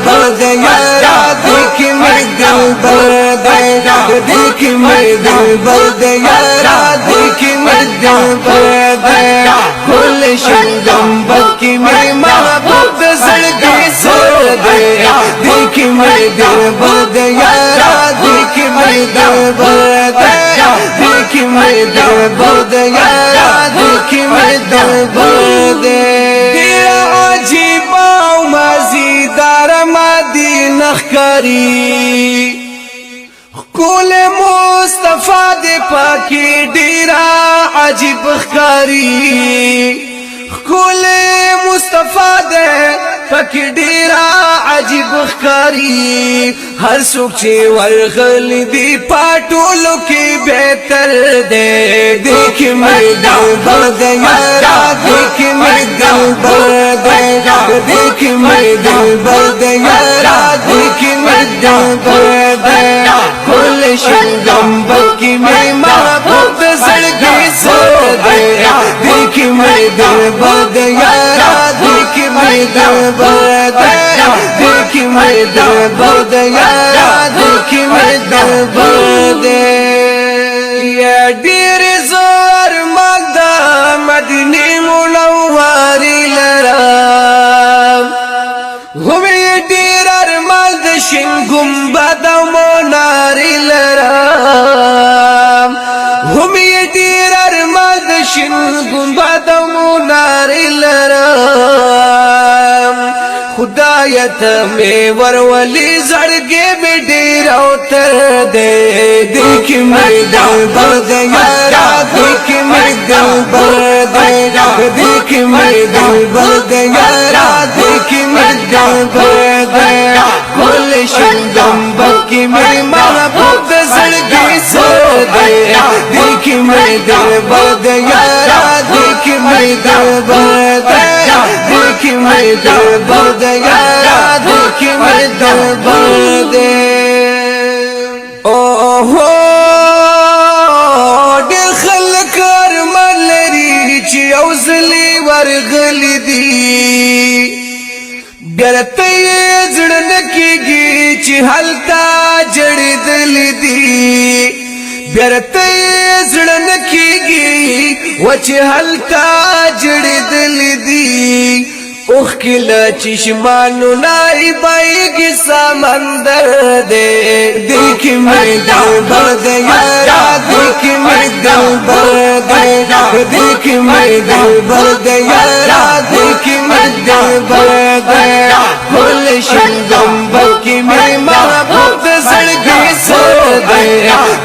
board यारा देख मेरे दिल बर्द देख मेरे दिल बर्द यारा देख मेरे दिल बर्द खुल शंगम बकी मेरे महबूब सड़के सर दे देख मेरे दिल बर्द यारा देख मेरे दिल बर्द देख मेरे दिल बर्द यारा देख मेरे दिल बर्द अजीब मज़ीदार मदीना खरी कुल मुस्तफा दे पाकी डेरा अजीब खरी कुल मुस्तफा दे पाकी डेरा अजीब खरी हर सुख चे वर्गल दी पाटोलो के बेहतर दे देख मेरे दिल बर्द यारा देख मेरे दिल बर्द देख मेरे दिल बर्द यारा देख मेरे दिल बर्द खुल शंगम बकी मेरे महबूब सड़के सर दे देख मेरे दिल बर्द यारा देख मेरे दिल बर्द देख मेरे दिल बर्द यारा देख मेरे दिल बर्द या डेर ज़ोर मदा मदीने मुनव्वरी लरा हुमे डेर अरमान दशिन गुंबद मोनारी लरा हुमे डेर अरमान दशिन गुंबद मोनारी लरा खुदायत में वरवली जड़गे में डेरा उतर दे देख मेरे दिल बर्द यारा देख मेरे दिल बर्द देख मेरे दिल बर्द यारा देख मेरे दिल बर्द खुल शंगम बकी मेरे महबूब सड़के सर दे देख मेरे दिल बर्द यारा देख मेरे दिल बर्द देख मेरे दिल बर्द यारा देख मेरे दिल बर्द ओहो दिल खलक अरमान लरी ची औज़ली वर्गली दी गरते जड़न कीगी ची हलता जड़ी दिल दी गरते जड़न कीगी वच हलता जड़ी दिल दी उख किला चिश्मानु नाई बाई की समंदर दे देख मेरे दिल बर्द यारा देख मेरे दिल बर्द देख मेरे दिल बर्द यारा देख मेरे दिल बर्द खुल शंगम बकी मेरे महबूब सड़के सर दे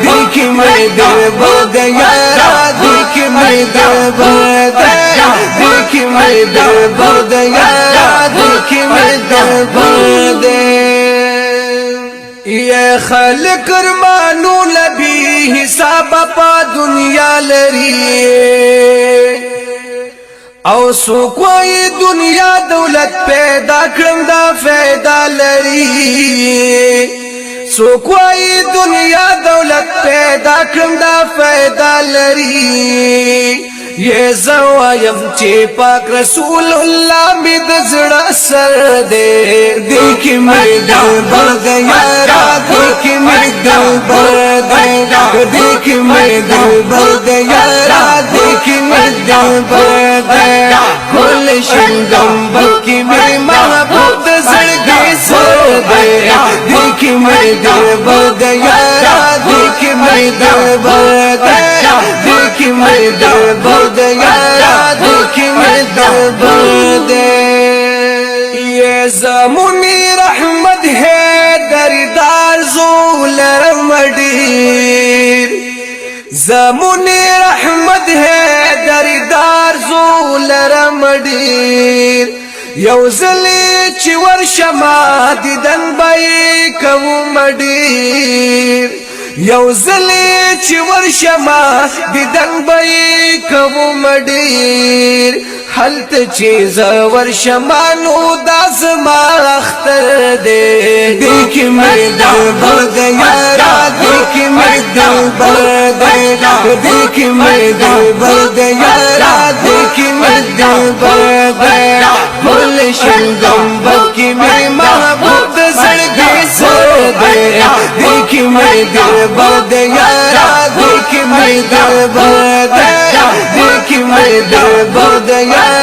देख मेरे दिल बर्द यारा देख मेरे दिल बर्द देख मेरे दिल बर्द यारा देख मेरे दिल बर्द ये खल्क मानू लबी हिसाब पा दुनिया लरी औ सो कोई दुनिया दौलत पैदा करम दा फायदा लरी सो कोई दुनिया दौलत पैदा करम दा फायदा लरी ये ज़वायम चे पाक रसूलुल्लाह में दजड़ा सर दे देख मेरे दिल बर्द यारा देख मेरे दिल बर्द देख मेरे दिल बर्द यारा देख मेरे दिल बर्द खुल शंगम बकी मेरे महबूब सड़के सर दे देख मेरे दिल बर्द यारा देख मेरे दिल बर्द देख मेरे दिल बर्द यारा देख मेरे दिल बर्द ये ज़मुनी रहमत है दरदार ज़ोलर मडीर ज़मुनी रहमत है दरदार ज़ोलर मडीर यौज़ली चिवर शमा दिदन बाई कवु मडीर यौज़ली चिवर शमा दिदन बाई कवु मडीर हल्त चीज वर शमानो दास माख्तर दे देख मेरे दिल बर्द यारा देख मेरे दिल बर्द देख मेरे दिल बर्द यारा देख मेरे दिल बर्द फुल शंगम बकी मेरे महबूब मैं दिल बर्द यारा देख मैं दिल बर्द देख मैं दिल बर्द यारा